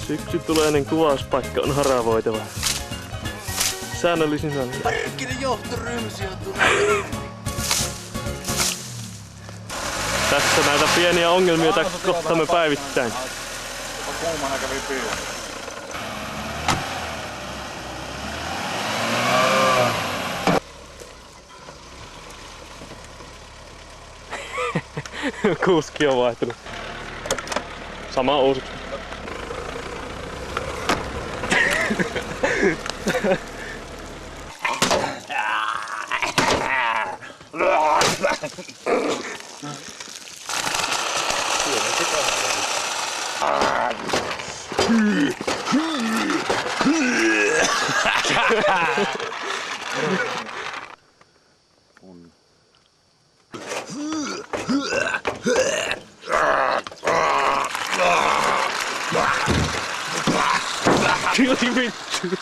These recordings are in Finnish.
Syksytuleinen kuvauspaikka on haravoitava. Säännöllisin väliin. Parkkinen johtorymsi on tullut. Tässä näitä pieniä ongelmia, joita kohtaamme päivittäin. Kuumana kävi pyydä. Kuski on vaihtunut. Sama uusiksi. Kilti vittu!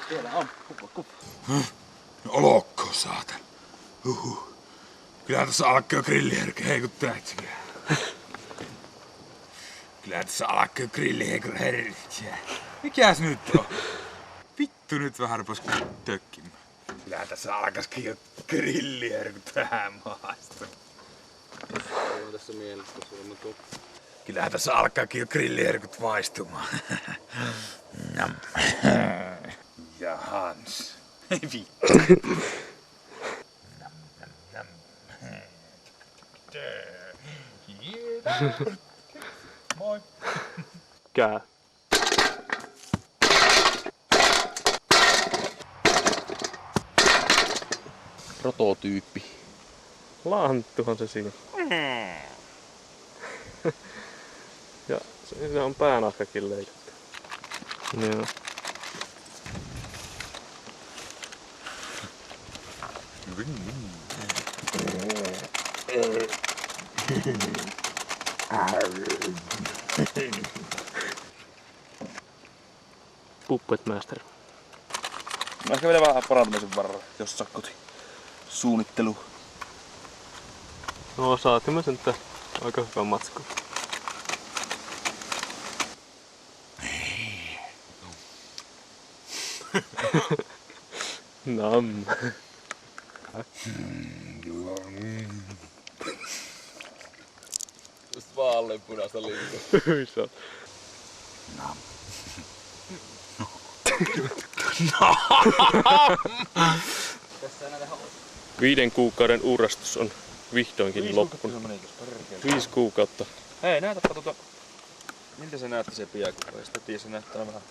Siellä on. Kuppa. Olokko, saatan. Kyllä tässä alkaa grilliherkkä heikuttaa itsekään. Kyllä tässä alkaa grilliherkkä. Mikäs nyt on? Vittu nyt vähän rupes tökkimään. Kyllä tässä alkaiskin jo grilliherkuttaa maasta. On tässä mielessä suunnattu. Kyllä tässä alkaakin jo grilliherkut maistumaan. Ja Hans. Vittu. Moi. Kää. Prototyyppi. Lanttuhan se siinä. Ja se on päänahkakin leikattu. Joo. Puppet Master. Mä ehkä vielä vähän parantamisen varrella, jos sakkoti. Suunnittelu. No saatiin mä sen aika hyvä matsku. Nam. Just vaaleanpunaista liikaa. Hyi Nam. 5 kuukauden uurastus on vihdoinkin loppunut. 5 kuukautta. Hei, näytäpä miltä se näytti se piakko. Ei sitä tiedä, se näyttää vähän